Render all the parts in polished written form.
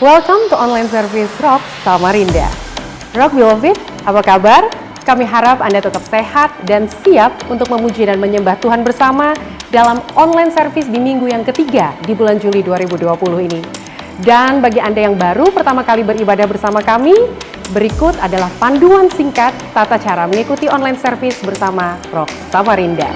Welcome to online service Rock Samarinda. Rock Beloved, apa kabar? Kami harap Anda tetap sehat dan siap untuk memuji dan menyembah Tuhan bersama dalam online service di minggu yang ketiga di bulan Juli 2020 ini. Dan bagi Anda yang baru pertama kali beribadah bersama kami, berikut adalah panduan singkat tata cara mengikuti online service bersama Rock Samarinda.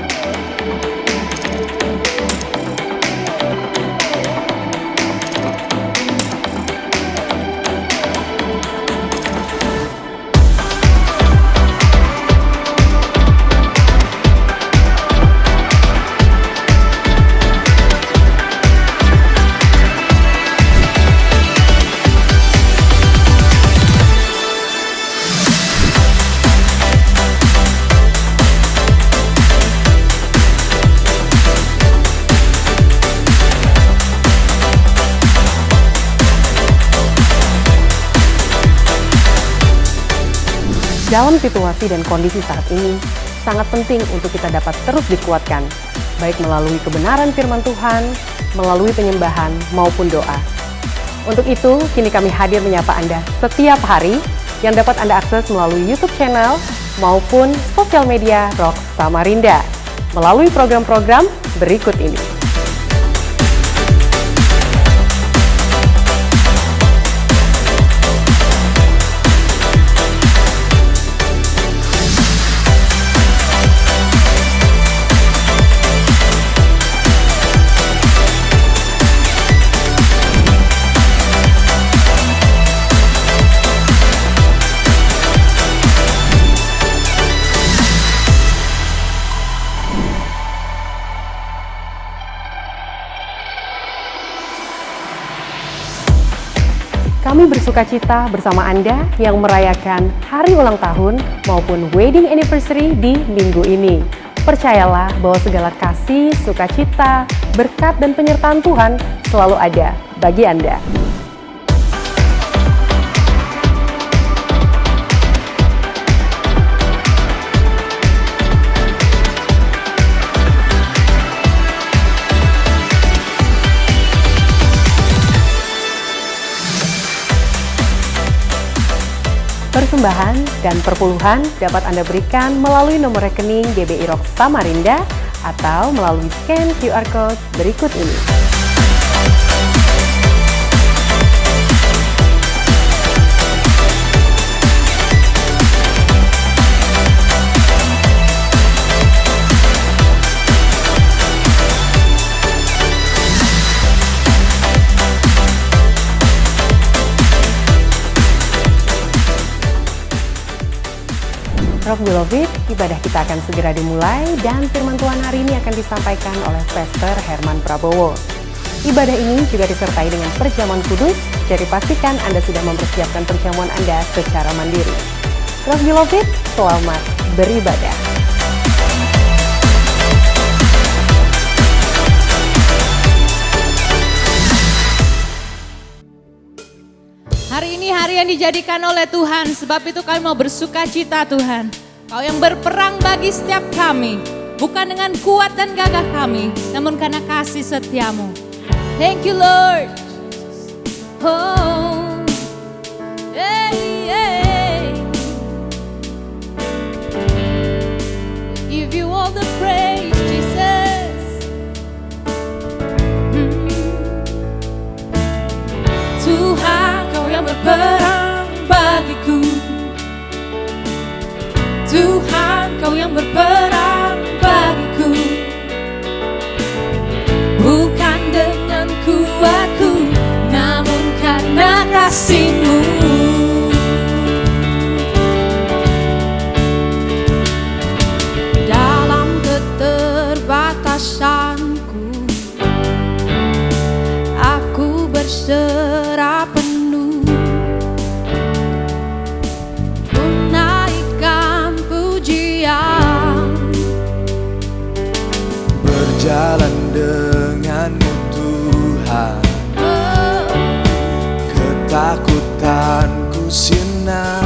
Dalam situasi dan kondisi saat ini, sangat penting untuk kita dapat terus dikuatkan, baik melalui kebenaran firman Tuhan, melalui penyembahan, maupun doa. Untuk itu, kini kami hadir menyapa Anda setiap hari yang dapat Anda akses melalui YouTube channel maupun sosial media Rock Samarinda, melalui program-program berikut ini. Kami bersuka cita bersama Anda yang merayakan hari ulang tahun maupun wedding anniversary di minggu ini. Percayalah bahwa segala kasih, sukacita, berkat, dan penyertaan Tuhan selalu ada bagi Anda. Persembahan dan perpuluhan dapat Anda berikan melalui nomor rekening GBI Rock Samarinda atau melalui scan QR Code berikut ini. Rock Beloved, ibadah kita akan segera dimulai dan firman Tuhan hari ini akan disampaikan oleh Pastor Herman Prabowo. Ibadah ini juga disertai dengan perjamuan kudus, jadi pastikan Anda sudah mempersiapkan perjamuan Anda secara mandiri. Rock Beloved, selamat beribadah. Hari ini hari yang dijadikan oleh Tuhan, sebab itu kami mau bersuka cita Tuhan. Kau yang berperang bagi setiap kami, bukan dengan kuat dan gagah kami, namun karena kasih setiamu. Thank you Lord. Oh, hey, hey. We give you all the praise Jesus. Tuhan, yang berperang bagiku. Tuhan, Kau yang berperang bagiku. Bukan dengan kuatku, namun karena kasih-Mu. Dalam keterbatasanku, aku berserah penuh. Berjalan denganmu Tuhan, ketakutanku sirna.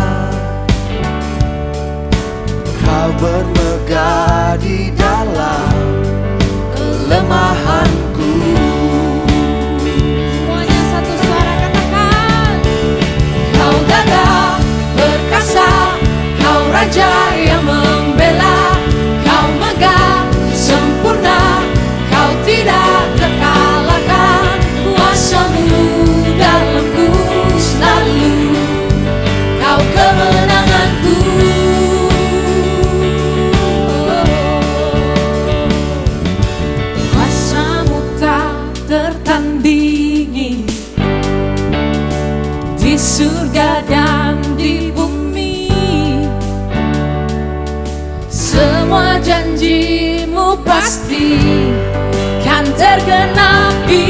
Kau bermegah di dalam kelemahanku. Semuanya satu suara katakan. yang membela, kau megah sempurna, kau tidak terkalahkan, kuasa-Mu dalamku selalu, kau kemenanganku. Kuasa-Mu tak tertandingi di surga dan di bumi, semua janji-Mu pasti kan tergenapi.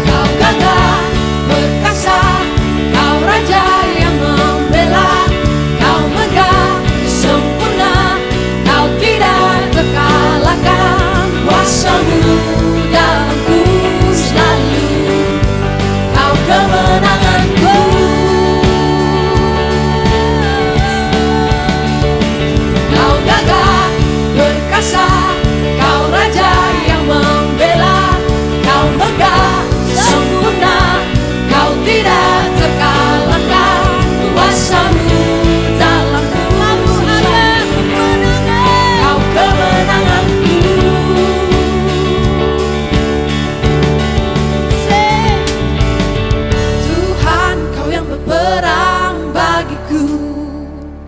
Kau gagah perkasa, kau raja yang membela, kau megah sempurna, kau tidak terkalahkan, kuasa-Mu dalamku selalu, kau kemenanganku. Kau gagah perkasa, kau raja yang membela, kau megah sempurna, kau tidak terkalahkan, kuasa-Mu dalamku selalu, kau kemenanganku. Tuhan, kau yang berperang bagiku.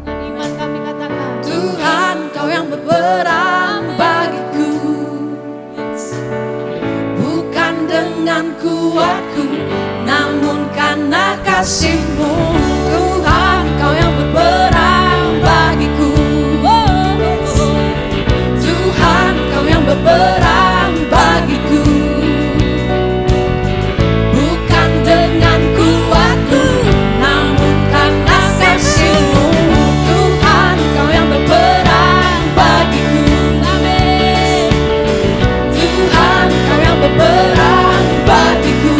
Iman kami katakan, Tuhan, kau yang berperang bagiku. Bukan dengan kuatku, namun karena kasih-Mu. Tuhan, kau yang berperang bagiku. Tuhan, kau yang berperang bagiku. Bukan dengan kuatku, namun karena kasih-Mu. Tuhan, kau yang berperang bagiku. Amin. Tuhan, kau yang berperang bagiku.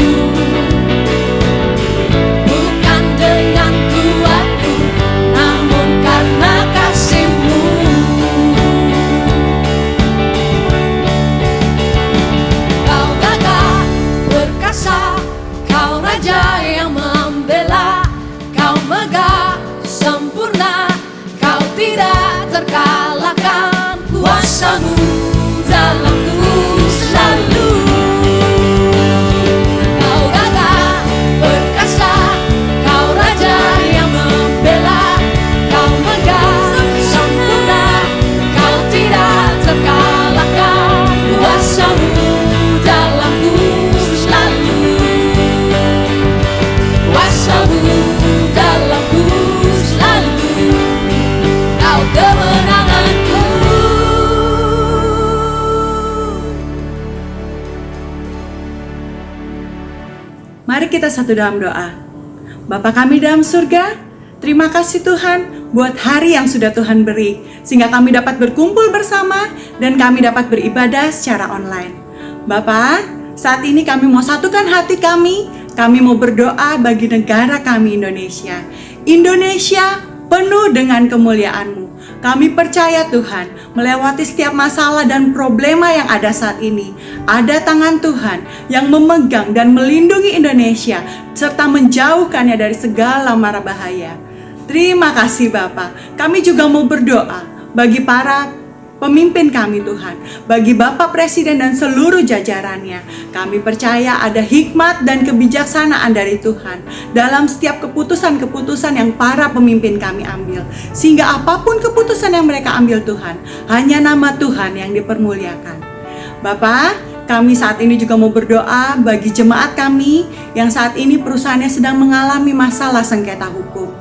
Bukan dengan kuatku, namun karena kasih-Mu. Kau gagah perkasa, kau raja yang membela, kau megah sempurna, kau tidak terkalahkan, kuasa-Mu dalamku selalu. Kau gagah perkasa, kau raja yang membela, kau megah sempurna, kau tidak terkalahkan, kuasa-Mu dalamku selalu, kuasa-Mu dalamku selalu, kau kemenanganku. Mari kita satu dalam doa. Bapa kami dalam surga, terima kasih Tuhan buat hari yang sudah Tuhan beri, sehingga kami dapat berkumpul bersama dan kami dapat beribadah secara online. Bapa, saat ini kami mau satukan hati kami mau berdoa bagi negara kami Indonesia. Indonesia penuh dengan kemuliaan-Mu. Kami percaya Tuhan, melewati setiap masalah dan problema yang ada saat ini, ada tangan Tuhan yang memegang dan melindungi Indonesia, serta menjauhkannya dari segala mara bahaya. Terima kasih Bapa. Kami juga mau berdoa bagi para pemimpin kami Tuhan, bagi Bapak Presiden dan seluruh jajarannya. Kami percaya ada hikmat dan kebijaksanaan dari Tuhan dalam setiap keputusan-keputusan yang para pemimpin kami ambil, sehingga apapun keputusan yang mereka ambil Tuhan, hanya nama Tuhan yang dipermuliakan. Bapak, kami saat ini juga mau berdoa bagi jemaat kami yang saat ini perusahaannya sedang mengalami masalah sengketa hukum.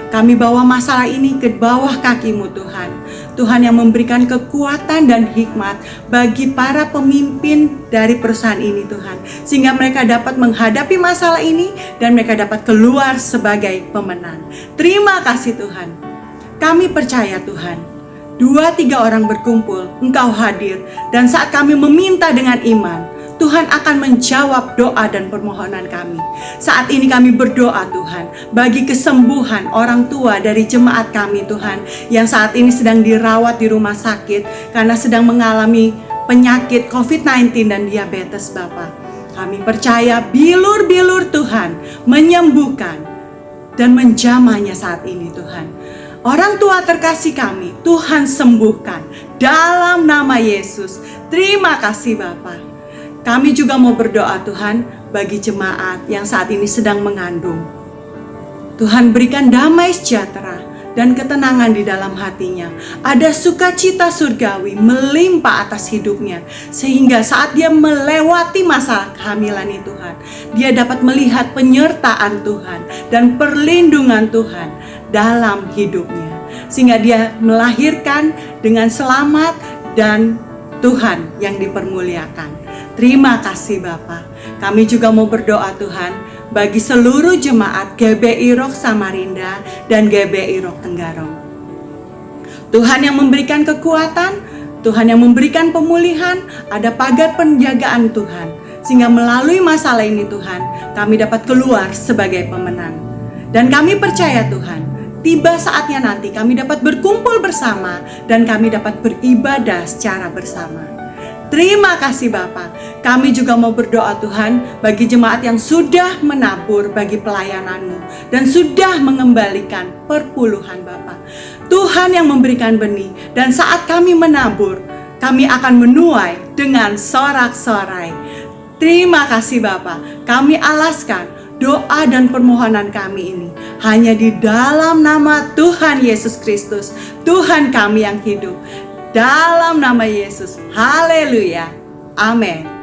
Kami bawa masalah ini ke bawah kaki-Mu Tuhan. Tuhan yang memberikan kekuatan dan hikmat bagi para pemimpin dari perusahaan ini Tuhan. Sehingga mereka dapat menghadapi masalah ini dan mereka dapat keluar sebagai pemenang. Terima kasih Tuhan. Kami percaya Tuhan, 2-3 orang berkumpul, Engkau hadir. Dan saat kami meminta dengan iman, Tuhan akan menjawab doa dan permohonan kami. Saat ini kami berdoa Tuhan, bagi kesembuhan orang tua dari jemaat kami Tuhan, yang saat ini sedang dirawat di rumah sakit karena sedang mengalami penyakit COVID-19 dan diabetes Bapak. Kami percaya bilur-bilur Tuhan menyembuhkan dan menjamahnya saat ini Tuhan. Orang tua terkasih kami, Tuhan sembuhkan dalam nama Yesus. Terima kasih Bapa. Kami juga mau berdoa Tuhan bagi jemaat yang saat ini sedang mengandung. Tuhan berikan damai sejahtera dan ketenangan di dalam hatinya. Ada sukacita surgawi melimpah atas hidupnya. Sehingga saat dia melewati masa kehamilan ini Tuhan, dia dapat melihat penyertaan Tuhan dan perlindungan Tuhan dalam hidupnya. Sehingga dia melahirkan dengan selamat dan Tuhan yang dipermuliakan. Terima kasih Bapa. Kami juga mau berdoa Tuhan bagi seluruh jemaat GBI Rock Samarinda dan GBI Rock Tenggarong. Tuhan yang memberikan kekuatan, Tuhan yang memberikan pemulihan, ada pagar penjagaan Tuhan. Sehingga melalui masalah ini Tuhan, kami dapat keluar sebagai pemenang. Dan kami percaya Tuhan, tiba saatnya nanti kami dapat berkumpul bersama dan kami dapat beribadah secara bersama. Terima kasih Bapa. Kami juga mau berdoa Tuhan bagi jemaat yang sudah menabur bagi pelayanan-Mu dan sudah mengembalikan perpuluhan Bapa. Tuhan yang memberikan benih dan saat kami menabur, kami akan menuai dengan sorak-sorai. Terima kasih Bapa. Kami alaskan doa dan permohonan kami ini hanya di dalam nama Tuhan Yesus Kristus, Tuhan kami yang hidup. Dalam nama Yesus, haleluya, amin.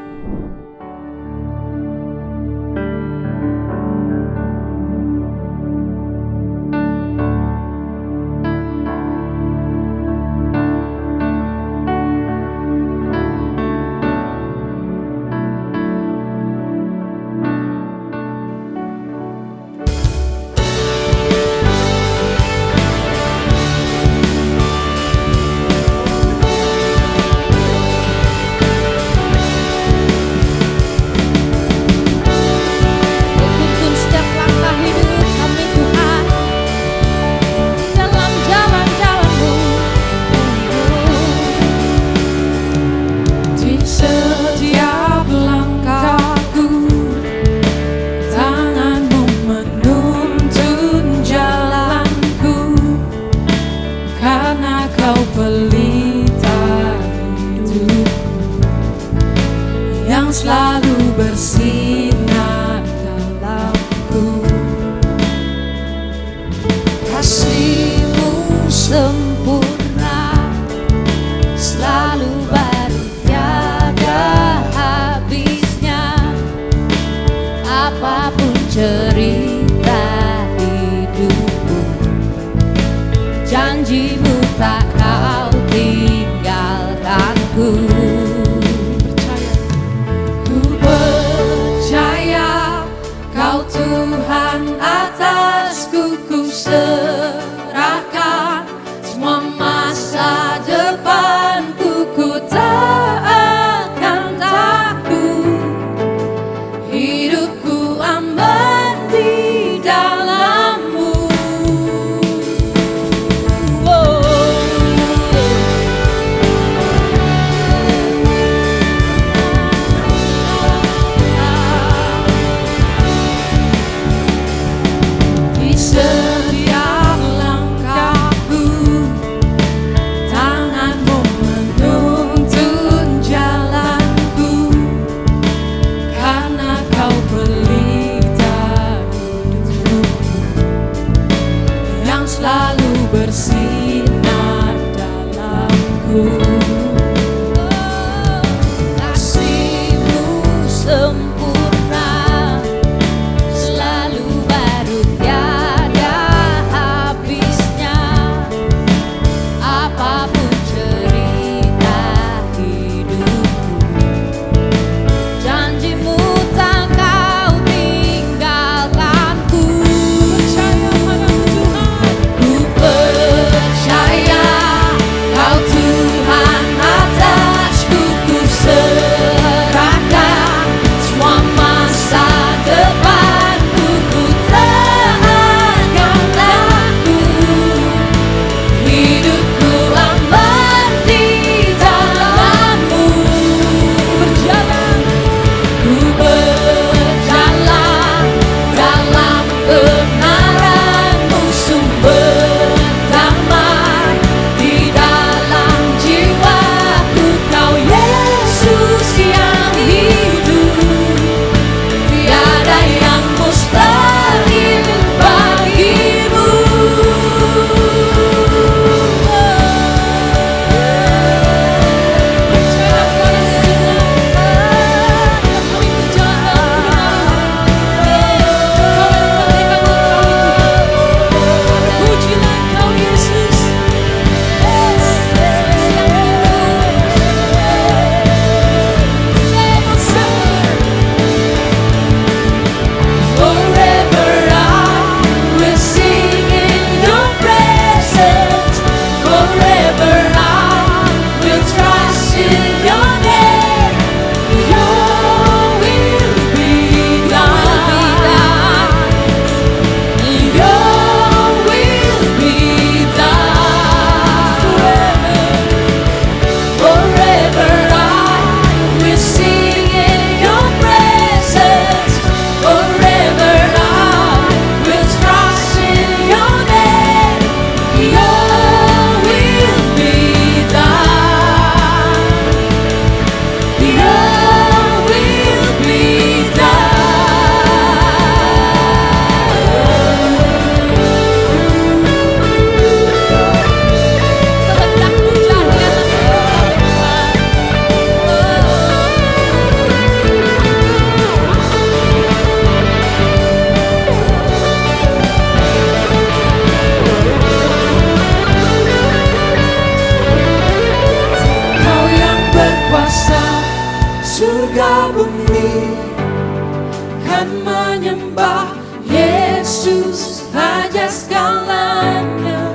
Raja segalanya,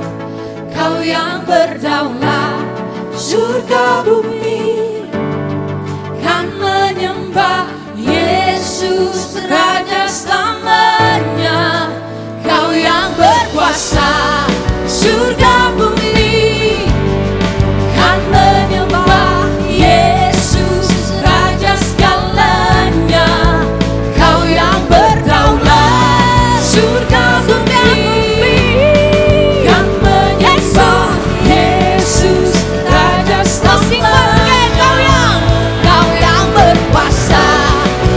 Kau yang berdaulat surga bumi, kan menyembah Yesus Raja selamanya. Kau yang berkuasa surga bumi, kan menyembah Yesus Raja segalanya. Kau yang berdaulat surga bumi, kan menyembah Yesus Raja selamanya. Kau yang berkuasa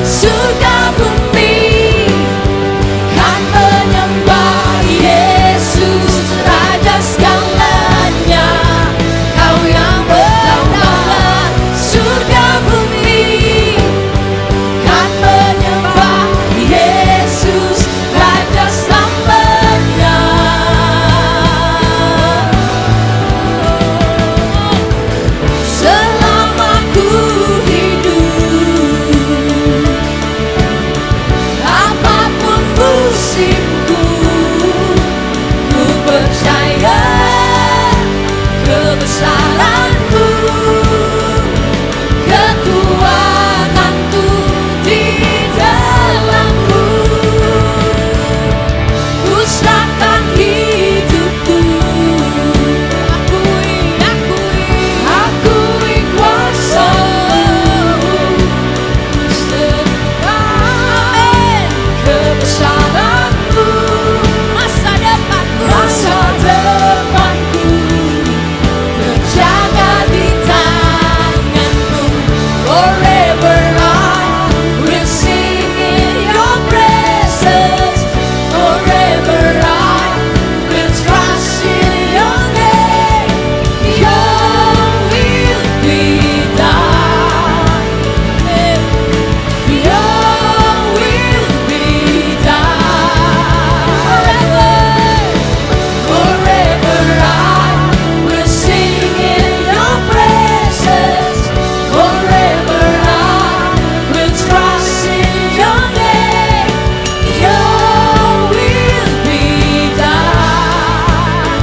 surga bumi, kan menyembah Yesus Raja segalanya. Kau yang berdaulat surga bumi, kan menyembah Yesus Raja selamanya. Selama ku hidup, apapun musimku, ku percaya kebesaran-Mu, kekuatan-Ku di dalam-Mu. Ku serahkan hidupku, akui kuasa-Mu. Amin. Kebesaran-Mu, masa depanku terjaga di tangan-Mu. Forever I will sing in Your presence. Forever I will trust in Your name. Your will be done. Your will be done. Forever I will sing in Your presence. Forever I will trust in Your name. Your will be done.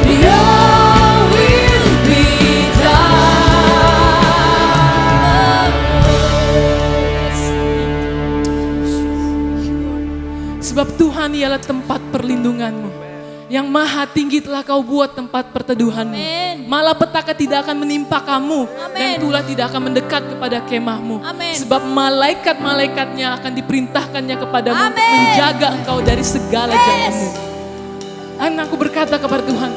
Your will be done. Sebab Tuhan ialah tempat perlindungan-Mu. Yang maha tinggi telah Kau buat tempat perteduhan-Mu. Amin. Malapetaka tidak akan menimpa kamu. Amin. Dan tulah tidak akan mendekat kepada kemah-Mu. Amin. Sebab malaikat-malaikatnya akan diperintahkannya kepadamu untuk Amin. menjaga engkau dari segala jalanmu. Dan aku berkata kepada Tuhan,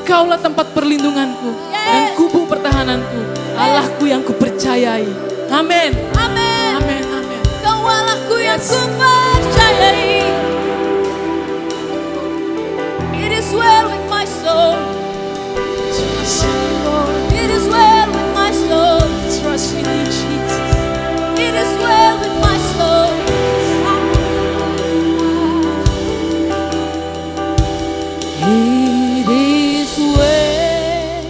Kaulah tempat perlindunganku dan kubu pertahananku, Allahku yang kupercayai. Amin. Amin. Amin. Amin. Kau Allahku yang ku percayai. It is well with my soul. It is well with my soul. Trust in you, Jesus. It is well with my soul. It is well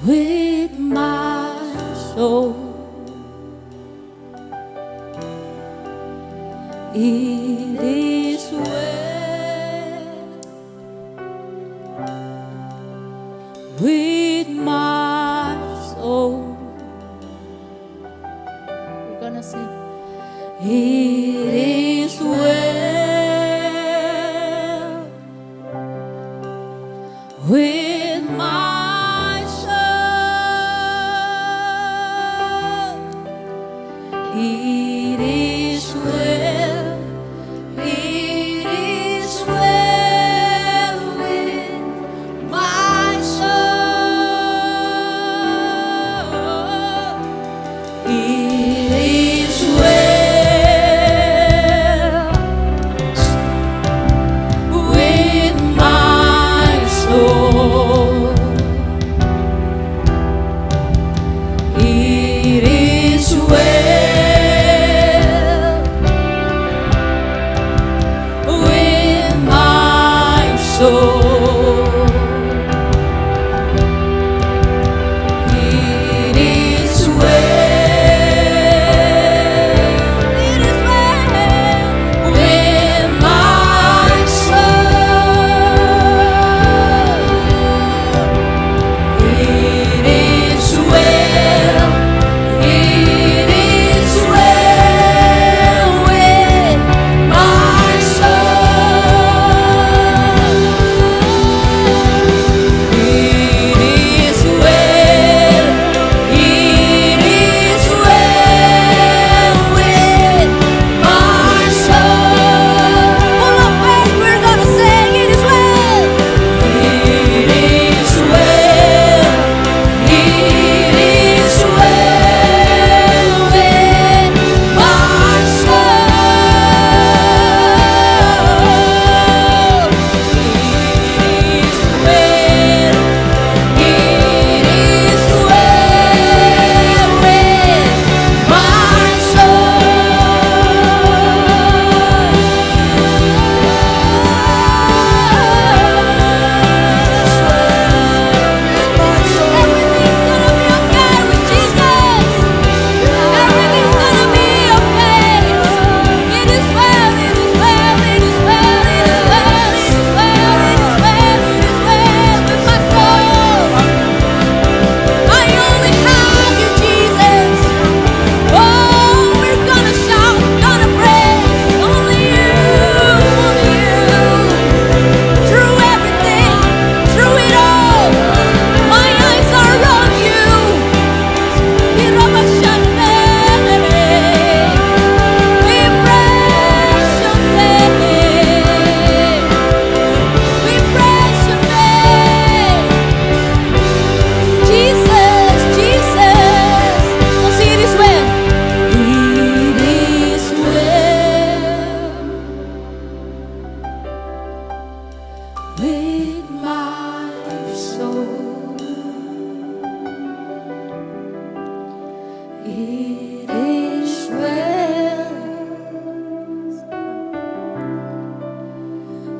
with my soul. It is well with my soul. We're gonna sing. It is well with my soul. It is well. It is well with my soul. It is well.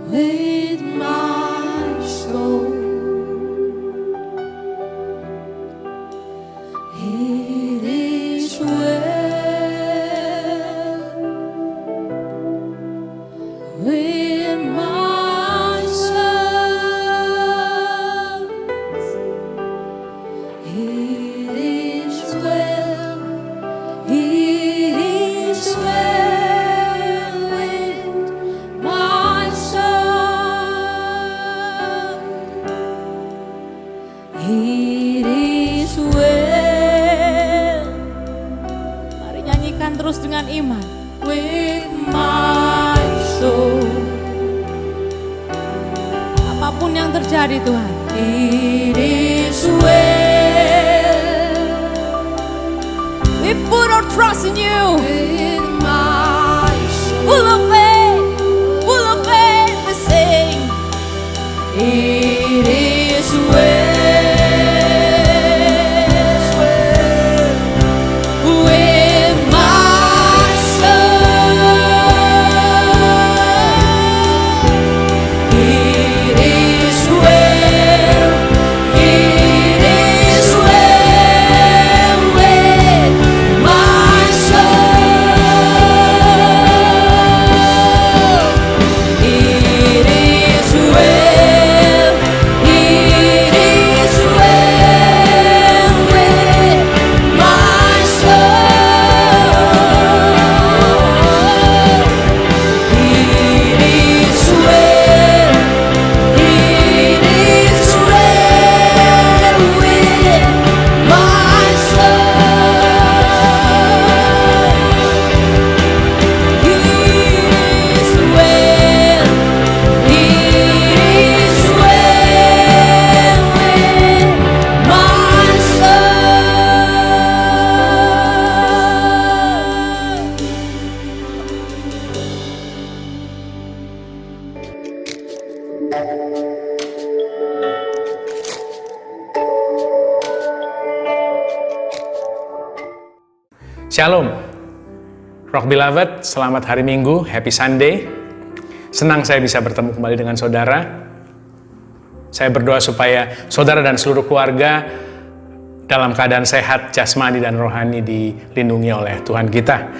with my soul. It is well with my soul. It is well. It is well with my soul. It is well. Mari nyanyikan terus dengan iman. With my soul. Apapun yang terjadi Tuhan. It is well. We put our trust in you. With my soul. Full of faith, we sing. It is well. With my soul. It is well. It is well with my soul. It is well. It is well with my soul. It is well. It is well with my soul. It is well. It is well with my soul. Shalom, Rock Beloved, selamat hari Minggu, Happy Sunday. Senang saya bisa bertemu kembali dengan saudara. Saya berdoa supaya saudara dan seluruh keluarga dalam keadaan sehat, jasmani dan rohani dilindungi oleh Tuhan kita.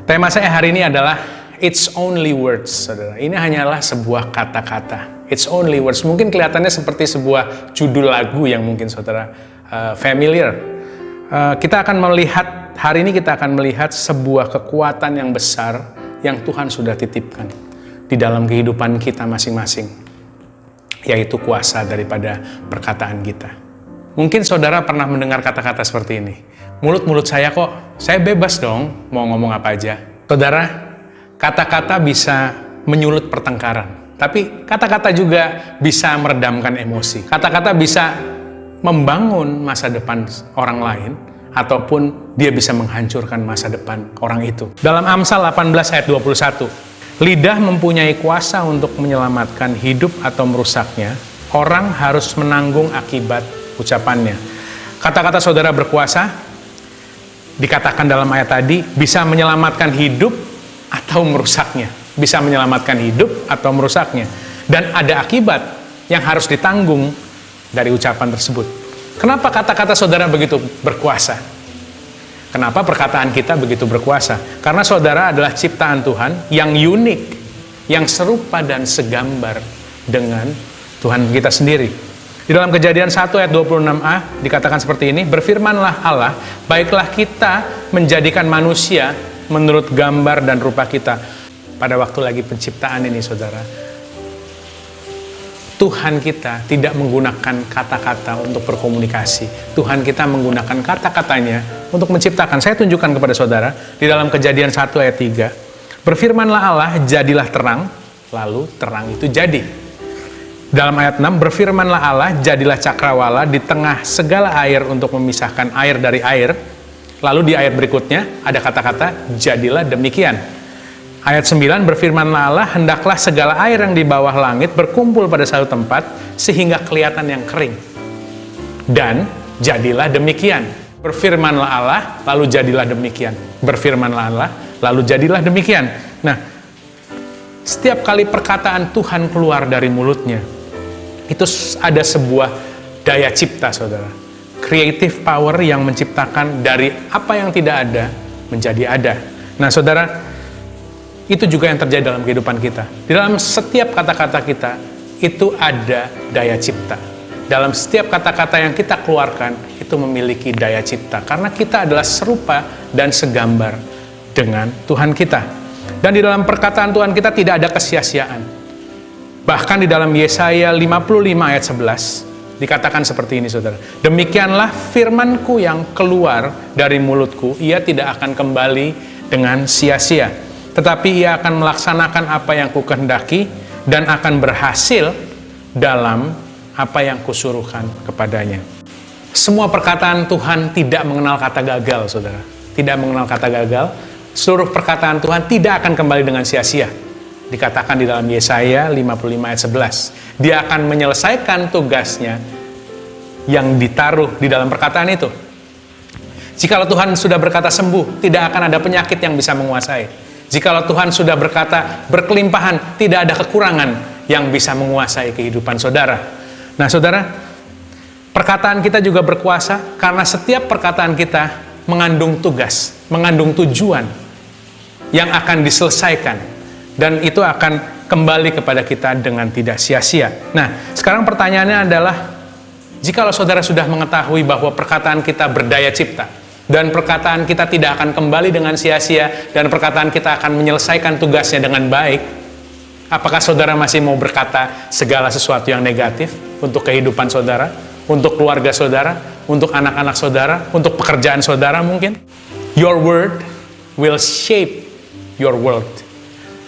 Tema saya hari ini adalah It's Only Words, saudara. Ini hanyalah sebuah kata-kata. It's Only Words. Mungkin kelihatannya seperti sebuah judul lagu yang mungkin saudara familiar. Kita akan melihat, hari ini kita akan melihat sebuah kekuatan yang besar yang Tuhan sudah titipkan di dalam kehidupan kita masing-masing, yaitu kuasa daripada perkataan kita. Mungkin saudara pernah mendengar kata-kata seperti ini, mulut-mulut saya kok, saya bebas dong mau ngomong apa aja. Saudara, kata-kata bisa menyulut pertengkaran, tapi kata-kata juga bisa meredamkan emosi. Kata-kata bisa membangun masa depan orang lain, ataupun dia bisa menghancurkan masa depan orang itu. Dalam Amsal 18 ayat 21, lidah mempunyai kuasa untuk menyelamatkan hidup atau merusaknya. Orang harus menanggung akibat ucapannya. Kata-kata saudara berkuasa, dikatakan dalam ayat tadi, bisa menyelamatkan hidup atau merusaknya. Bisa menyelamatkan hidup atau merusaknya. Dan ada akibat yang harus ditanggung dari ucapan tersebut. Kenapa kata-kata saudara begitu berkuasa? Kenapa perkataan kita begitu berkuasa? Karena saudara adalah ciptaan Tuhan yang unik, yang serupa dan segambar dengan Tuhan kita sendiri. Di dalam Kejadian 1 ayat 26a dikatakan seperti ini, berfirmanlah Allah, baiklah kita menjadikan manusia menurut gambar dan rupa kita. Pada waktu lagi penciptaan ini saudara, Tuhan kita tidak menggunakan kata-kata untuk berkomunikasi. Tuhan kita menggunakan kata-katanya untuk menciptakan. Saya tunjukkan kepada saudara di dalam Kejadian 1 ayat 3. Berfirmanlah Allah, jadilah terang, lalu terang itu jadi. Dalam ayat 6, berfirmanlah Allah, jadilah cakrawala di tengah segala air untuk memisahkan air dari air. Lalu di ayat berikutnya ada kata-kata, jadilah demikian. Ayat 9, berfirmanlah Allah, hendaklah segala air yang di bawah langit berkumpul pada satu tempat, sehingga kelihatan yang kering. Dan jadilah demikian. Berfirmanlah Allah, lalu jadilah demikian. Berfirmanlah Allah, lalu jadilah demikian. Nah, setiap kali perkataan Tuhan keluar dari mulutnya, itu ada sebuah daya cipta, saudara. Creative power yang menciptakan dari apa yang tidak ada menjadi ada. Nah, saudara, itu juga yang terjadi dalam kehidupan kita. Di dalam setiap kata-kata kita, itu ada daya cipta. Dalam setiap kata-kata yang kita keluarkan, itu memiliki daya cipta. Karena kita adalah serupa dan segambar dengan Tuhan kita. Dan di dalam perkataan Tuhan kita tidak ada kesia-siaan. Bahkan di dalam Yesaya 55 ayat 11, dikatakan seperti ini, saudara. Demikianlah firmanku yang keluar dari mulutku, ia tidak akan kembali dengan sia-sia. Tetapi ia akan melaksanakan apa yang kukehendaki dan akan berhasil dalam apa yang kusuruhkan kepadanya. Semua perkataan Tuhan tidak mengenal kata gagal, saudara. Tidak mengenal kata gagal. Seluruh perkataan Tuhan tidak akan kembali dengan sia-sia. Dikatakan di dalam Yesaya 55 ayat 11. Dia akan menyelesaikan tugasnya yang ditaruh di dalam perkataan itu. Jikalau Tuhan sudah berkata sembuh, tidak akan ada penyakit yang bisa menguasai. Jikalau Tuhan sudah berkata berkelimpahan, tidak ada kekurangan yang bisa menguasai kehidupan saudara. Nah, saudara, perkataan kita juga berkuasa karena setiap perkataan kita mengandung tugas, mengandung tujuan yang akan diselesaikan, dan itu akan kembali kepada kita dengan tidak sia-sia. Nah, sekarang pertanyaannya adalah, jikalau saudara sudah mengetahui bahwa perkataan kita berdaya cipta, dan perkataan kita tidak akan kembali dengan sia-sia, dan perkataan kita akan menyelesaikan tugasnya dengan baik, apakah saudara masih mau berkata segala sesuatu yang negatif untuk kehidupan saudara, untuk keluarga saudara, untuk anak-anak saudara, untuk pekerjaan saudara mungkin? Your word will shape your world.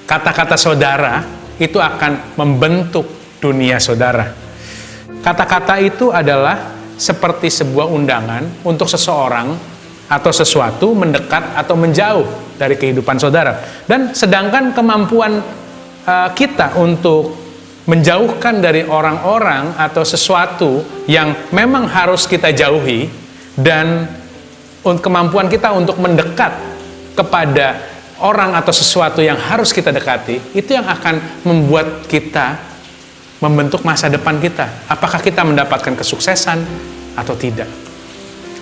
Kata-kata saudara itu akan membentuk dunia saudara. Kata-kata itu adalah seperti sebuah undangan untuk seseorang atau sesuatu mendekat atau menjauh dari kehidupan saudara. Dan sedangkan kemampuan kita untuk menjauhkan dari orang-orang atau sesuatu yang memang harus kita jauhi, dan kemampuan kita untuk mendekat kepada orang atau sesuatu yang harus kita dekati, itu yang akan membuat kita membentuk masa depan kita. Apakah kita mendapatkan kesuksesan atau tidak?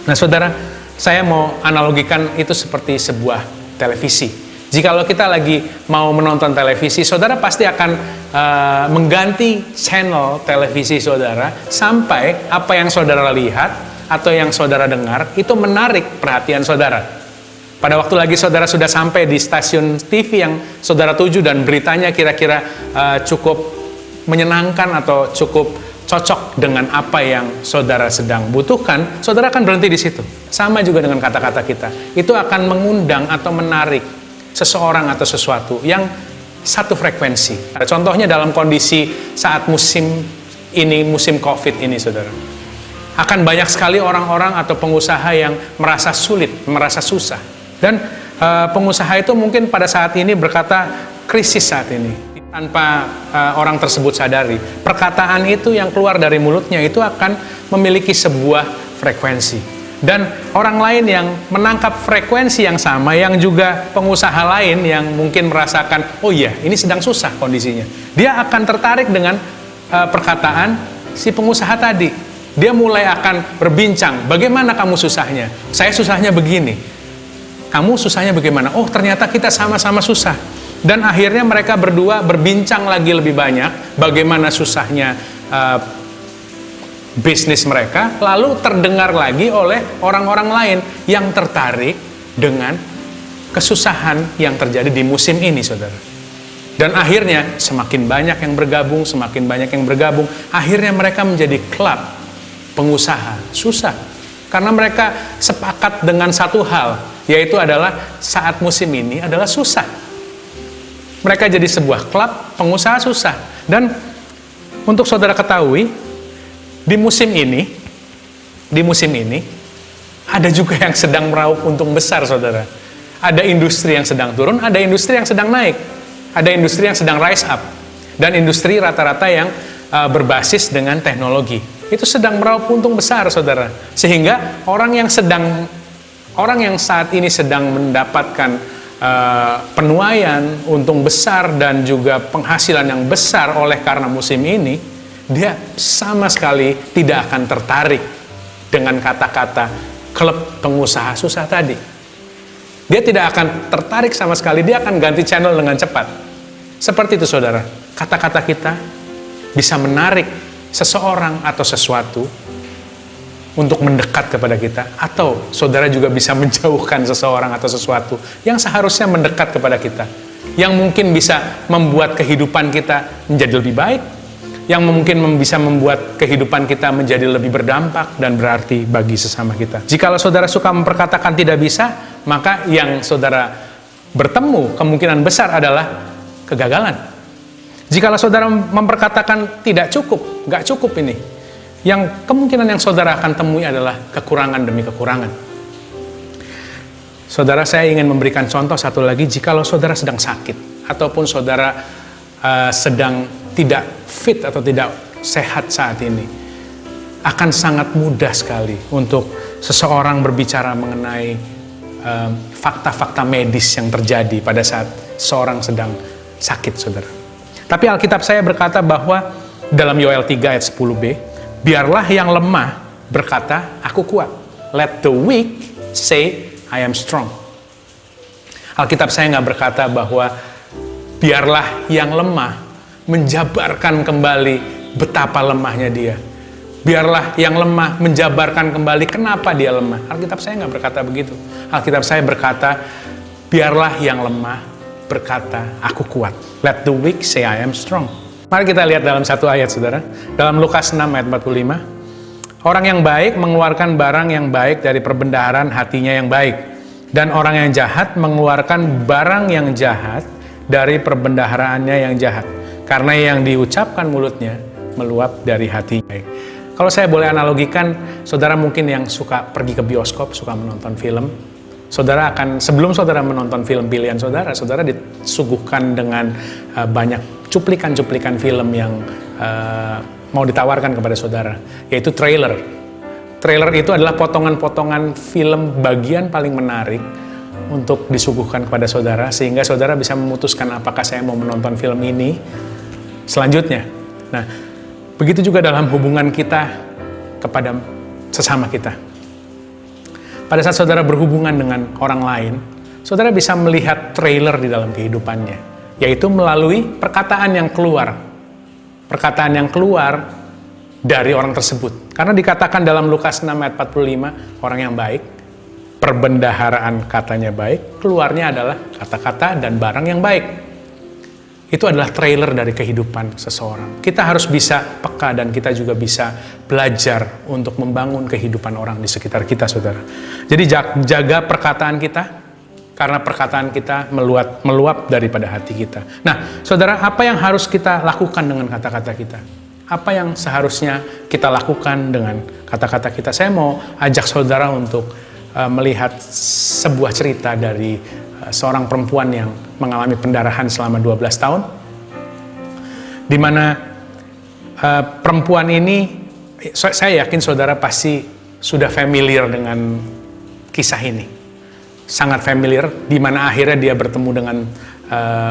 Nah, saudara, saya mau analogikan itu seperti sebuah televisi. Jikalau kita lagi mau menonton televisi, saudara pasti akan mengganti channel televisi saudara sampai apa yang saudara lihat atau yang saudara dengar itu menarik perhatian saudara. Pada waktu lagi saudara sudah sampai di stasiun TV yang saudara tuju dan beritanya kira-kira cukup menyenangkan atau cukup cocok dengan apa yang saudara sedang butuhkan, saudara akan berhenti di situ. Sama juga dengan kata-kata kita. Itu akan mengundang atau menarik seseorang atau sesuatu yang satu frekuensi. Contohnya dalam kondisi saat musim ini, musim COVID ini, saudara. Akan banyak sekali orang-orang atau pengusaha yang merasa sulit, merasa susah. Dan pengusaha itu mungkin pada saat ini berkata krisis saat ini. Tanpa orang tersebut sadari, perkataan itu yang keluar dari mulutnya itu akan memiliki sebuah frekuensi. Dan orang lain yang menangkap frekuensi yang sama, yang juga pengusaha lain yang mungkin merasakan, oh iya, ini sedang susah kondisinya. Dia akan tertarik dengan perkataan si pengusaha tadi. Dia mulai akan berbincang, bagaimana kamu susahnya? Saya susahnya begini. Kamu susahnya bagaimana? Oh, ternyata kita sama-sama susah. Dan akhirnya mereka berdua berbincang lagi lebih banyak, bagaimana susahnya bisnis mereka, lalu terdengar lagi oleh orang-orang lain yang tertarik dengan kesusahan yang terjadi di musim ini, saudara. Dan akhirnya semakin banyak yang bergabung, akhirnya mereka menjadi klub pengusaha susah. Karena mereka sepakat dengan satu hal, yaitu adalah saat musim ini adalah susah. Mereka jadi sebuah klub pengusaha susah. Dan untuk saudara ketahui, di musim ini ada juga yang sedang meraup untung besar, saudara. Ada industri yang sedang turun, ada industri yang sedang naik, ada industri yang sedang rise up, dan industri rata-rata yang berbasis dengan teknologi. Itu sedang meraup untung besar, saudara. Sehingga orang yang saat ini sedang mendapatkan penuaian, untung besar, dan juga penghasilan yang besar oleh karena musim ini, dia sama sekali tidak akan tertarik dengan kata-kata klub pengusaha susah tadi. Dia tidak akan tertarik sama sekali, dia akan ganti channel dengan cepat. Seperti itu saudara, kata-kata kita bisa menarik seseorang atau sesuatu untuk mendekat kepada kita, atau saudara juga bisa menjauhkan seseorang atau sesuatu yang seharusnya mendekat kepada kita, yang mungkin bisa membuat kehidupan kita menjadi lebih baik, yang mungkin bisa membuat kehidupan kita menjadi lebih berdampak dan berarti bagi sesama kita. Jikalau saudara suka memperkatakan tidak bisa, maka yang saudara bertemu kemungkinan besar adalah kegagalan. Jikalau saudara memperkatakan tidak cukup, nggak cukup ini, yang kemungkinan yang saudara akan temui adalah kekurangan demi kekurangan. Saudara, saya ingin memberikan contoh satu lagi. Jikalau saudara sedang sakit, ataupun saudara sedang tidak fit atau tidak sehat saat ini, akan sangat mudah sekali untuk seseorang berbicara mengenai fakta-fakta medis yang terjadi pada saat seorang sedang sakit, saudara. Tapi Alkitab saya berkata bahwa dalam Yoel 3 ayat 10b, biarlah yang lemah berkata, aku kuat. Let the weak say, I am strong. Alkitab saya nggak berkata bahwa biarlah yang lemah menjabarkan kembali betapa lemahnya dia. Biarlah yang lemah menjabarkan kembali kenapa dia lemah. Alkitab saya nggak berkata begitu. Alkitab saya berkata, biarlah yang lemah berkata, aku kuat. Let the weak say, I am strong. Mari kita lihat dalam satu ayat, saudara. Dalam Lukas 6 ayat 45. Orang yang baik mengeluarkan barang yang baik dari perbendaharaan hatinya yang baik. Dan orang yang jahat mengeluarkan barang yang jahat dari perbendaharaannya yang jahat. Karena yang diucapkan mulutnya meluap dari hatinya. Kalau saya boleh analogikan, saudara mungkin yang suka pergi ke bioskop, suka menonton film. Saudara akan, sebelum saudara menonton film pilihan saudara, saudara disuguhkan dengan banyak cuplikan-cuplikan film yang mau ditawarkan kepada saudara, yaitu trailer. Trailer itu adalah potongan-potongan film bagian paling menarik untuk disuguhkan kepada saudara, sehingga saudara bisa memutuskan apakah saya mau menonton film ini selanjutnya. Nah, begitu juga dalam hubungan kita kepada sesama kita. Pada saat saudara berhubungan dengan orang lain, saudara bisa melihat trailer di dalam kehidupannya, yaitu melalui perkataan yang keluar. Perkataan yang keluar dari orang tersebut. Karena dikatakan dalam Lukas 6 ayat 45, orang yang baik, perbendaharaan katanya baik, keluarnya adalah kata-kata dan barang yang baik. Itu adalah trailer dari kehidupan seseorang. Kita harus bisa peka dan kita juga bisa belajar untuk membangun kehidupan orang di sekitar kita, saudara. Jadi jaga perkataan kita, karena perkataan kita meluap daripada hati kita. Nah, saudara, apa yang harus kita lakukan dengan kata-kata kita? Apa yang seharusnya kita lakukan dengan kata-kata kita? Saya mau ajak saudara untuk melihat sebuah cerita dari seorang perempuan yang mengalami pendarahan selama 12 tahun, di mana perempuan ini, saya yakin saudara pasti sudah familiar dengan kisah ini, sangat familiar, di mana akhirnya dia bertemu dengan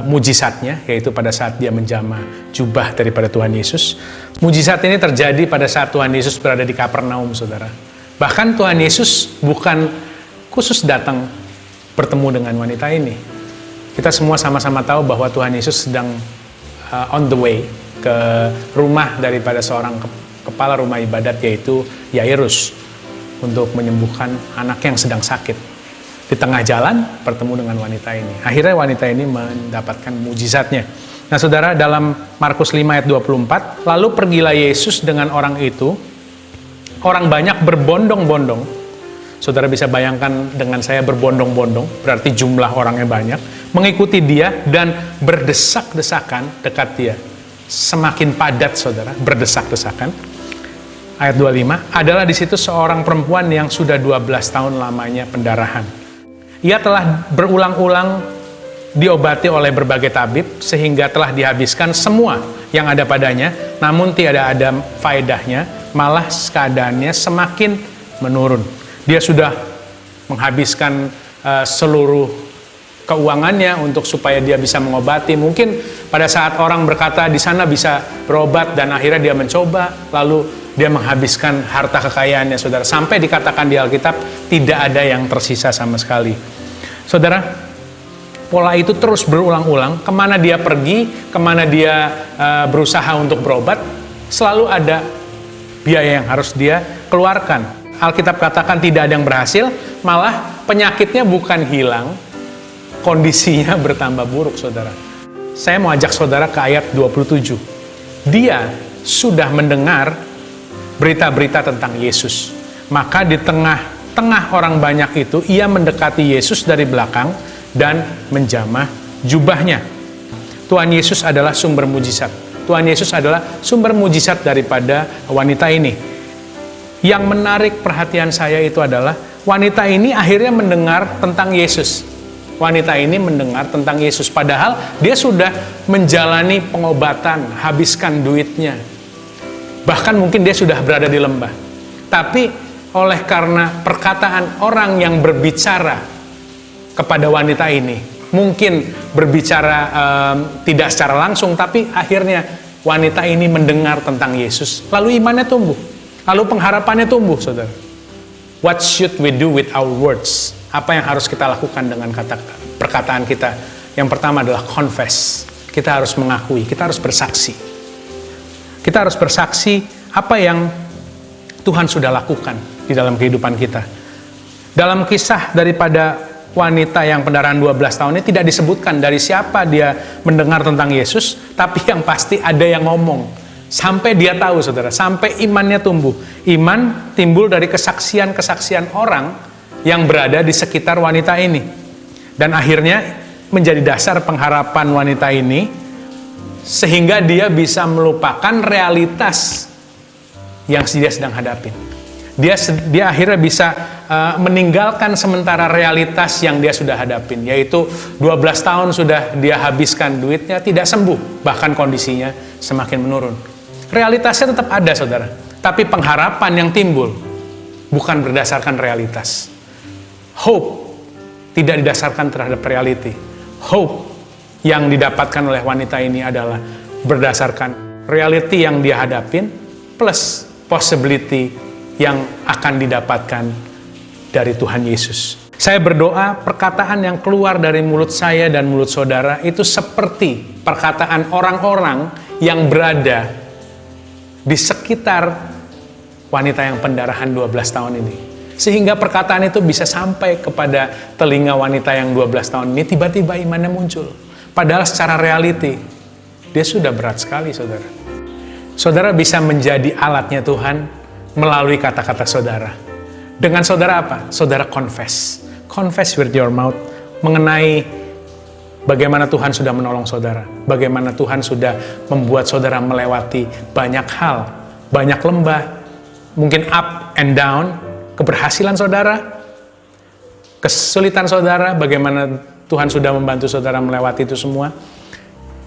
mujizatnya, yaitu pada saat dia menjamah jubah daripada Tuhan Yesus. Mujizat ini terjadi pada saat Tuhan Yesus berada di Kapernaum, saudara. Bahkan Tuhan Yesus bukan khusus datang bertemu dengan wanita ini. Kita semua sama-sama tahu bahwa Tuhan Yesus sedang on the way ke rumah daripada seorang kepala rumah ibadat, yaitu Yairus, untuk menyembuhkan anak yang sedang sakit. Di tengah jalan bertemu dengan wanita ini. Akhirnya wanita ini mendapatkan mujizatnya. Nah, saudara, dalam Markus 5 ayat 24, lalu pergilah Yesus dengan orang itu. Orang banyak berbondong-bondong. Saudara bisa bayangkan dengan saya berbondong-bondong, berarti jumlah orangnya banyak, mengikuti dia dan berdesak-desakan dekat dia. Semakin padat, saudara, berdesak-desakan. Ayat 25, adalah di situ seorang perempuan yang sudah 12 tahun lamanya pendarahan. Ia telah berulang-ulang diobati oleh berbagai tabib, sehingga telah dihabiskan semua yang ada padanya, namun tidak ada faedahnya, malah keadaannya semakin menurun. Dia sudah menghabiskan seluruh keuangannya, untuk supaya dia bisa mengobati. Mungkin pada saat orang berkata di sana bisa berobat dan akhirnya dia mencoba, lalu dia menghabiskan harta kekayaannya, saudara. Sampai dikatakan di Alkitab tidak ada yang tersisa sama sekali. Saudara, pola itu terus berulang-ulang. Kemana dia pergi, kemana dia berusaha untuk berobat, selalu ada biaya yang harus dia keluarkan. Alkitab katakan tidak ada yang berhasil, malah penyakitnya bukan hilang, kondisinya bertambah buruk, saudara. Saya mau ajak saudara ke ayat 27. Dia sudah mendengar berita-berita tentang Yesus. Maka di tengah-tengah orang banyak itu, ia mendekati Yesus dari belakang dan menjamah jubahnya. Tuhan Yesus adalah sumber mujizat. Tuhan Yesus adalah sumber mujizat daripada wanita ini. Yang menarik perhatian saya itu adalah wanita ini akhirnya mendengar tentang Yesus. Wanita ini mendengar tentang Yesus, padahal dia sudah menjalani pengobatan, habiskan duitnya. Bahkan mungkin dia sudah berada di lembah. Tapi oleh karena perkataan orang yang berbicara kepada wanita ini, mungkin berbicara tidak secara langsung, tapi akhirnya wanita ini mendengar tentang Yesus, lalu imannya tumbuh, lalu pengharapannya tumbuh, saudara. What should we do with our words? Apa yang harus kita lakukan dengan perkataan kita? Yang pertama adalah confess. Kita harus mengakui, kita harus bersaksi. Kita harus bersaksi apa yang Tuhan sudah lakukan di dalam kehidupan kita. Dalam kisah daripada wanita yang pendarahan 12 tahun ini tidak disebutkan dari siapa dia mendengar tentang Yesus, tapi yang pasti ada yang ngomong. Sampai dia tahu, saudara, sampai imannya tumbuh. Iman timbul dari kesaksian-kesaksian orang yang berada di sekitar wanita ini. Dan akhirnya menjadi dasar pengharapan wanita ini, sehingga dia bisa melupakan realitas yang dia sedang hadapin. Dia akhirnya bisa meninggalkan sementara realitas yang dia sudah hadapin, yaitu 12 tahun sudah dia habiskan duitnya, tidak sembuh, bahkan kondisinya semakin menurun. Realitasnya tetap ada, saudara, tapi pengharapan yang timbul bukan berdasarkan realitas. Hope tidak didasarkan terhadap reality. Hope yang didapatkan oleh wanita ini adalah berdasarkan reality yang dia hadapin plus possibility yang akan didapatkan dari Tuhan Yesus. Saya berdoa perkataan yang keluar dari mulut saya dan mulut saudara itu seperti perkataan orang-orang yang berada di sekitar wanita yang pendarahan 12 tahun ini. Sehingga perkataan itu bisa sampai kepada telinga wanita yang 12 tahun ini, tiba-tiba imannya muncul. Padahal secara reality, dia sudah berat sekali, saudara. Saudara bisa menjadi alatnya Tuhan melalui kata-kata saudara. Dengan saudara apa? Saudara confess. Confess with your mouth mengenai bagaimana Tuhan sudah menolong saudara. Bagaimana Tuhan sudah membuat saudara melewati banyak hal, banyak lembah, mungkin up and down, keberhasilan saudara, kesulitan saudara, bagaimana Tuhan sudah membantu saudara melewati itu semua.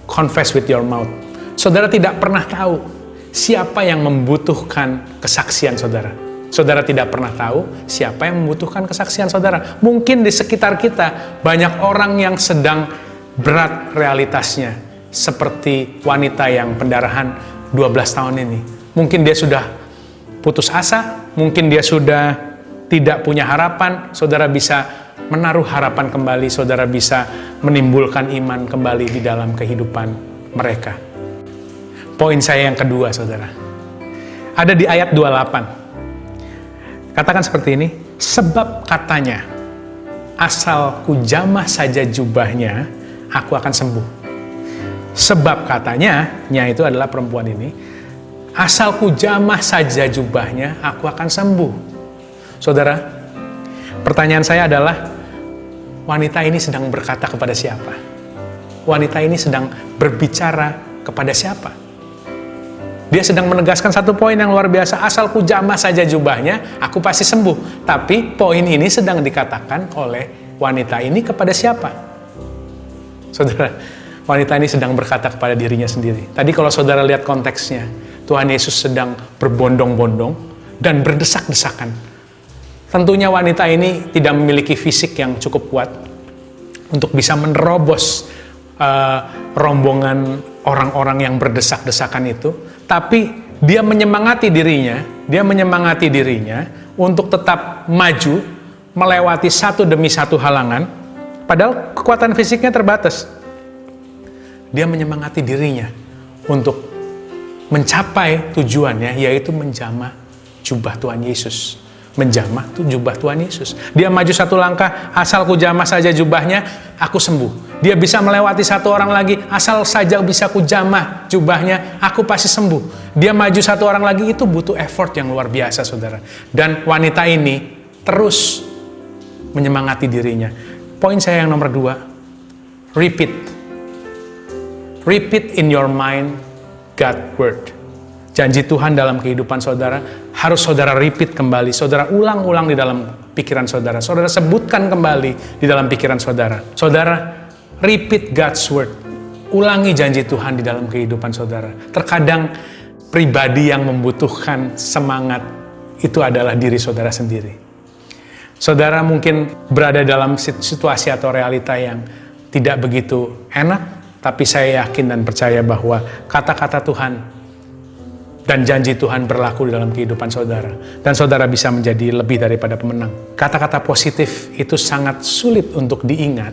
Confess with your mouth. Saudara tidak pernah tahu siapa yang membutuhkan kesaksian saudara. Saudara tidak pernah tahu siapa yang membutuhkan kesaksian saudara. Mungkin di sekitar kita banyak orang yang sedang berat realitasnya, seperti wanita yang pendarahan 12 tahun ini. Mungkin dia sudah putus asa, mungkin dia sudah tidak punya harapan. Saudara bisa menaruh harapan kembali, saudara bisa menimbulkan iman kembali di dalam kehidupan mereka. Poin saya yang kedua, saudara, ada di ayat 28. Katakan seperti ini, sebab katanya, asal ku jamah saja jubahnya, aku akan sembuh. Sebab katanya, nya itu adalah perempuan ini, asal ku jamah saja jubahnya, aku akan sembuh. Saudara, pertanyaan saya adalah, wanita ini sedang berkata kepada siapa? Wanita ini sedang berbicara kepada siapa? Dia sedang menegaskan satu poin yang luar biasa, asal ku jamah saja jubahnya, aku pasti sembuh. Tapi poin ini sedang dikatakan oleh wanita ini kepada siapa? Saudara, wanita ini sedang berkata kepada dirinya sendiri. Tadi kalau saudara lihat konteksnya, Tuhan Yesus sedang berbondong-bondong dan berdesak-desakan. Tentunya wanita ini tidak memiliki fisik yang cukup kuat. untuk bisa menerobos rombongan orang-orang yang berdesak-desakan itu, tapi dia menyemangati dirinya untuk tetap maju melewati satu demi satu halangan, padahal kekuatan fisiknya terbatas. Dia menyemangati dirinya untuk mencapai tujuannya, yaitu menjamah jubah Tuhan Yesus. Menjamah jubah Tuhan Yesus. Dia maju satu langkah, asal ku jamah saja jubahnya, aku sembuh. Dia bisa melewati satu orang lagi, asal saja bisa ku jamah jubahnya, aku pasti sembuh. Dia maju satu orang lagi, itu butuh effort yang luar biasa, saudara. Dan wanita ini terus menyemangati dirinya. Poin saya yang nomor 2, repeat. Repeat in your mind God's word. Janji Tuhan dalam kehidupan saudara harus saudara repeat kembali, saudara ulang-ulang di dalam pikiran saudara, saudara sebutkan kembali di dalam pikiran saudara. Saudara repeat God's word, ulangi janji Tuhan di dalam kehidupan saudara. Terkadang pribadi yang membutuhkan semangat itu adalah diri saudara sendiri. Saudara mungkin berada dalam situasi atau realita yang tidak begitu enak, tapi saya yakin dan percaya bahwa kata-kata Tuhan dan janji Tuhan berlaku di dalam kehidupan saudara. Dan saudara bisa menjadi lebih daripada pemenang. Kata-kata positif itu sangat sulit untuk diingat.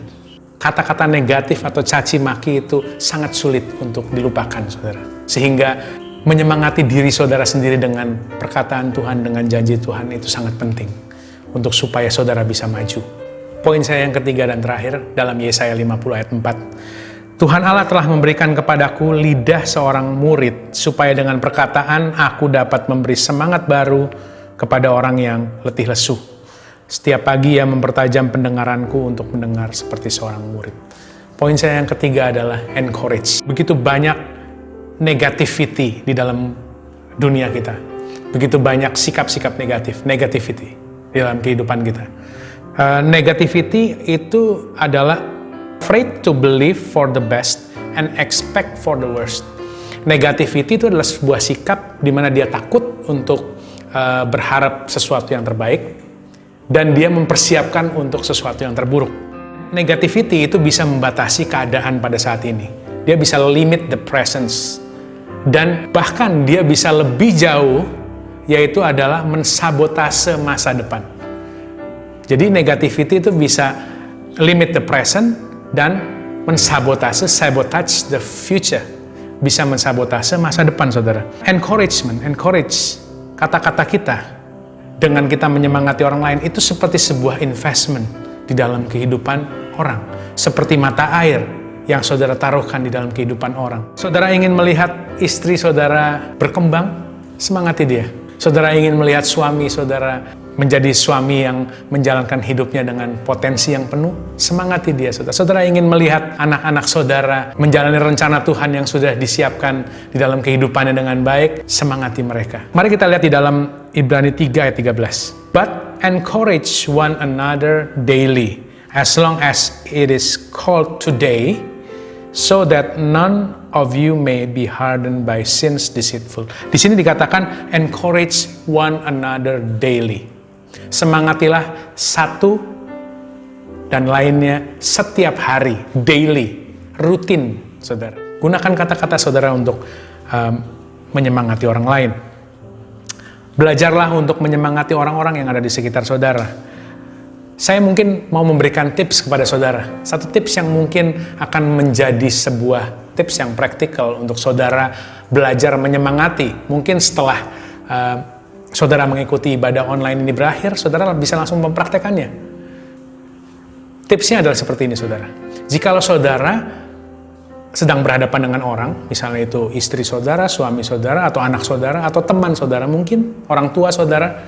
Kata-kata negatif atau caci maki itu sangat sulit untuk dilupakan, saudara. Sehingga menyemangati diri saudara sendiri dengan perkataan Tuhan, dengan janji Tuhan itu sangat penting. Untuk supaya saudara bisa maju. Poin saya yang ketiga dan terakhir dalam Yesaya 50 ayat 4. Tuhan Allah telah memberikan kepadaku lidah seorang murid, supaya dengan perkataan aku dapat memberi semangat baru kepada orang yang letih lesu. Setiap pagi ia mempertajam pendengaranku untuk mendengar seperti seorang murid. Poin saya yang ketiga adalah encourage. Begitu banyak negativity di dalam dunia kita. Begitu banyak sikap-sikap negativity di dalam kehidupan kita. Negativity itu adalah afraid to believe for the best and expect for the worst. Negativity itu adalah sebuah sikap di mana dia takut untuk berharap sesuatu yang terbaik dan dia mempersiapkan untuk sesuatu yang terburuk. Negativity itu bisa membatasi keadaan pada saat ini. Dia bisa limit the presence dan bahkan dia bisa lebih jauh, yaitu adalah mensabotase masa depan. Jadi negativity itu bisa limit the present dan sabotage the future. Bisa mensabotase masa depan, saudara. Encourage kata-kata kita dengan kita menyemangati orang lain itu seperti sebuah investment di dalam kehidupan orang. Seperti mata air yang saudara taruhkan di dalam kehidupan orang. Saudara ingin melihat istri saudara berkembang, semangati dia. Saudara ingin melihat suami saudara menjadi suami yang menjalankan hidupnya dengan potensi yang penuh, semangati dia, saudara. Saudara ingin melihat anak-anak saudara menjalani rencana Tuhan yang sudah disiapkan di dalam kehidupannya dengan baik, semangati mereka. Mari kita lihat di dalam Ibrani 3 ayat 13. But encourage one another daily, as long as it is called today, so that none of you may be hardened by sins deceitful. Di sini dikatakan encourage one another daily. Semangatilah satu dan lainnya setiap hari, daily, rutin, saudara. Gunakan kata-kata saudara untuk menyemangati orang lain. Belajarlah untuk menyemangati orang-orang yang ada di sekitar saudara. Saya mungkin mau memberikan tips kepada saudara. Satu tips yang mungkin akan menjadi sebuah tips yang praktikal untuk saudara belajar menyemangati. Mungkin setelah saudara mengikuti ibadah online ini berakhir, saudara bisa langsung mempraktekannya. Tipsnya adalah seperti ini, saudara. Jikalau saudara sedang berhadapan dengan orang, misalnya itu istri saudara, suami saudara, atau anak saudara, atau teman saudara mungkin, orang tua saudara,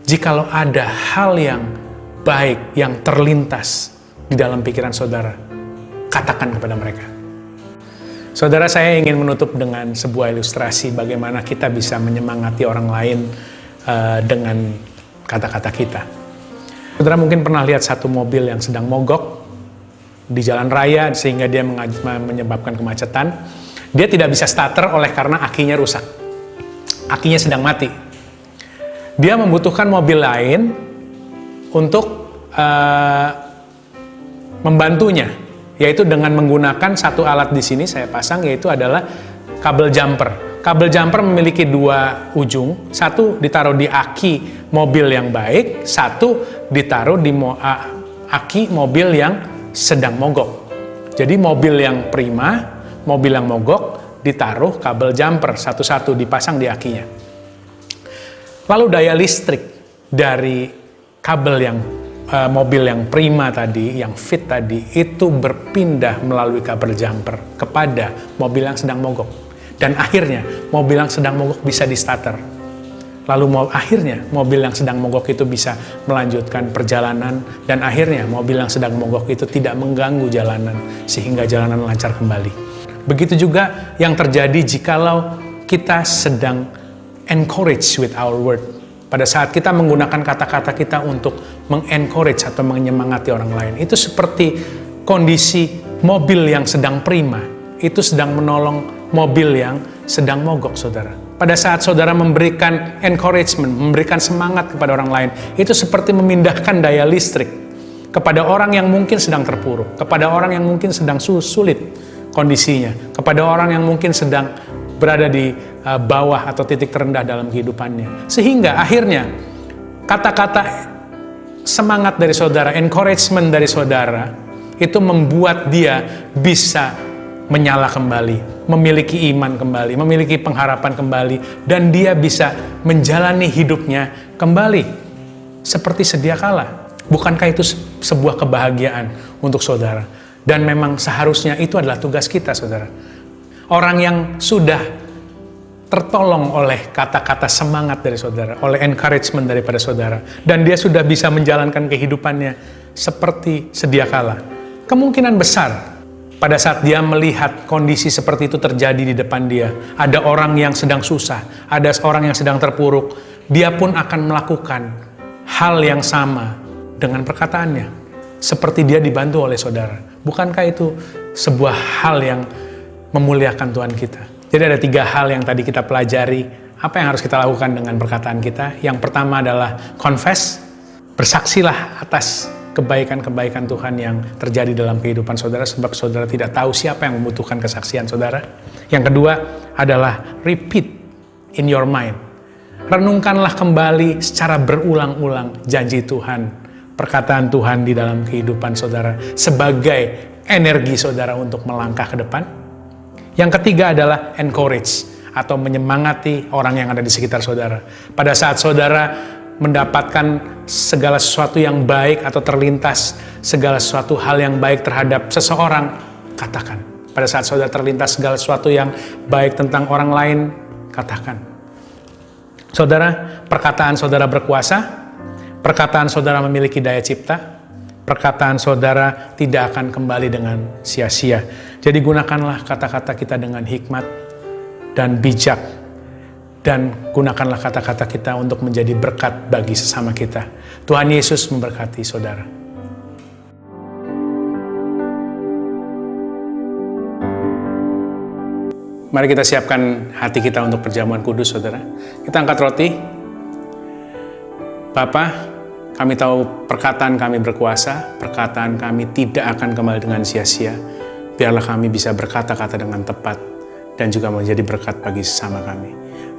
jikalau ada hal yang baik yang terlintas di dalam pikiran saudara, katakan kepada mereka. Saudara, saya ingin menutup dengan sebuah ilustrasi bagaimana kita bisa menyemangati orang lain dengan kata-kata kita. Saudara mungkin pernah lihat satu mobil yang sedang mogok di jalan raya sehingga dia menyebabkan kemacetan. Dia tidak bisa starter oleh karena akinya rusak. Akinya sedang mati. Dia membutuhkan mobil lain untuk membantunya, yaitu dengan menggunakan satu alat di sini saya pasang, yaitu adalah kabel jumper. Kabel jumper memiliki dua ujung, satu ditaruh di aki mobil yang baik, satu ditaruh di aki mobil yang sedang mogok. Jadi mobil yang prima, mobil yang mogok, ditaruh kabel jumper satu-satu dipasang di akinya. Lalu daya listrik dari kabel yang mobil yang prima tadi, yang fit tadi, itu berpindah melalui kabel jumper kepada mobil yang sedang mogok. Dan akhirnya mobil yang sedang mogok bisa di starter. Lalu akhirnya mobil yang sedang mogok itu bisa melanjutkan perjalanan, dan akhirnya mobil yang sedang mogok itu tidak mengganggu jalanan sehingga jalanan lancar kembali. Begitu juga yang terjadi jikalau kita sedang encourage with our word. Pada saat kita menggunakan kata-kata kita untuk mengencourage atau menyemangati orang lain, itu seperti kondisi mobil yang sedang prima, itu sedang menolong mobil yang sedang mogok, saudara. Pada saat saudara memberikan encouragement, memberikan semangat kepada orang lain, itu seperti memindahkan daya listrik kepada orang yang mungkin sedang terpuruk, kepada orang yang mungkin sedang sulit kondisinya, kepada orang yang mungkin sedang berada di bawah atau titik terendah dalam kehidupannya. Sehingga akhirnya kata-kata semangat dari saudara, encouragement dari saudara, itu membuat dia bisa menyala kembali, memiliki iman kembali, memiliki pengharapan kembali, dan dia bisa menjalani hidupnya kembali seperti sedia kala. Bukankah itu sebuah kebahagiaan untuk saudara? Dan memang seharusnya itu adalah tugas kita, saudara. Orang yang sudah tertolong oleh kata-kata semangat dari saudara, oleh encouragement daripada saudara, dan dia sudah bisa menjalankan kehidupannya seperti sedia kala. Kemungkinan besar pada saat dia melihat kondisi seperti itu terjadi di depan dia, ada orang yang sedang susah, ada orang yang sedang terpuruk, dia pun akan melakukan hal yang sama dengan perkataannya, seperti dia dibantu oleh saudara. Bukankah itu sebuah hal yang memuliakan Tuhan kita? Jadi ada 3 hal yang tadi kita pelajari. Apa yang harus kita lakukan dengan perkataan kita? Yang pertama adalah confess, bersaksilah atas kebaikan-kebaikan Tuhan yang terjadi dalam kehidupan saudara, sebab saudara tidak tahu siapa yang membutuhkan kesaksian saudara. Yang kedua adalah repeat in your mind. Renungkanlah kembali secara berulang-ulang janji Tuhan, perkataan Tuhan di dalam kehidupan saudara sebagai energi saudara untuk melangkah ke depan. Yang ketiga adalah encourage atau menyemangati orang yang ada di sekitar saudara. Pada saat saudara mendapatkan segala sesuatu yang baik atau terlintas segala sesuatu hal yang baik terhadap seseorang, katakan. Pada saat saudara terlintas segala sesuatu yang baik tentang orang lain, katakan. Saudara, perkataan saudara berkuasa, perkataan saudara memiliki daya cipta, perkataan saudara tidak akan kembali dengan sia-sia. Jadi gunakanlah kata-kata kita dengan hikmat dan bijak, dan gunakanlah kata-kata kita untuk menjadi berkat bagi sesama kita. Tuhan Yesus memberkati saudara. Mari kita siapkan hati kita untuk perjamuan kudus, saudara. Kita angkat roti. Bapa, kami tahu perkataan kami berkuasa, perkataan kami tidak akan kembali dengan sia-sia. Biarlah kami bisa berkata-kata dengan tepat dan juga menjadi berkat bagi sesama kami.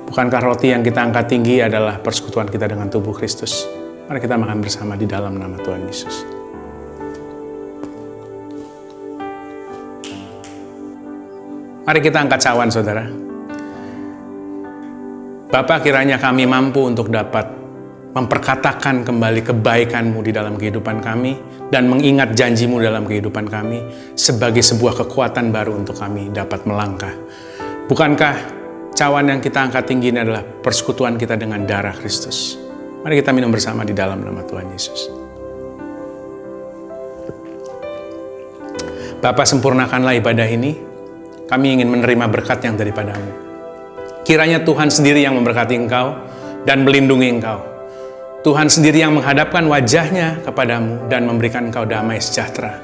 Bukankah roti yang kita angkat tinggi adalah persekutuan kita dengan tubuh Kristus? Mari kita makan bersama di dalam nama Tuhan Yesus. Mari kita angkat cawan, saudara. Bapa, kiranya kami mampu untuk dapat memperkatakan kembali kebaikan-Mu di dalam kehidupan kami dan mengingat janji-Mu dalam kehidupan kami sebagai sebuah kekuatan baru untuk kami dapat melangkah. Bukankah cawan yang kita angkat tinggi ini adalah persekutuan kita dengan darah Kristus? Mari kita minum bersama di dalam nama Tuhan Yesus. Bapa, sempurnakanlah ibadah ini. Kami ingin menerima berkat yang daripada-Mu. Kiranya Tuhan sendiri yang memberkati engkau dan melindungi engkau. Tuhan sendiri yang menghadapkan wajahnya kepadamu dan memberikan engkau damai sejahtera.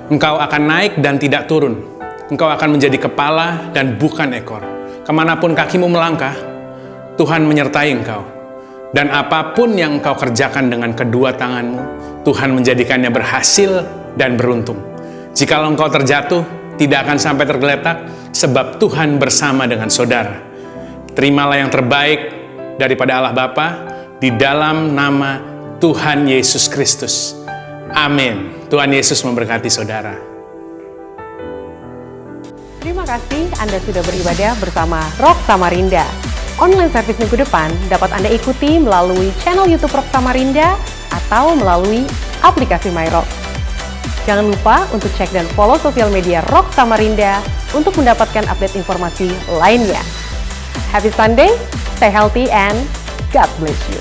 Engkau akan naik dan tidak turun. Engkau akan menjadi kepala dan bukan ekor. Kemanapun kakimu melangkah, Tuhan menyertai engkau. Dan apapun yang engkau kerjakan dengan kedua tanganmu, Tuhan menjadikannya berhasil dan beruntung. Jikalau engkau terjatuh, tidak akan sampai tergeletak, sebab Tuhan bersama dengan saudara. Terimalah yang terbaik daripada Allah Bapa di dalam nama Tuhan Yesus Kristus. Amin. Tuhan Yesus memberkati saudara. Terima kasih Anda sudah beribadah bersama Rock Samarinda. Online service minggu depan dapat Anda ikuti melalui channel YouTube Rock Samarinda atau melalui aplikasi MyRock. Jangan lupa untuk cek dan follow sosial media Rock Samarinda untuk mendapatkan update informasi lainnya. Happy Sunday, stay healthy, and God bless you.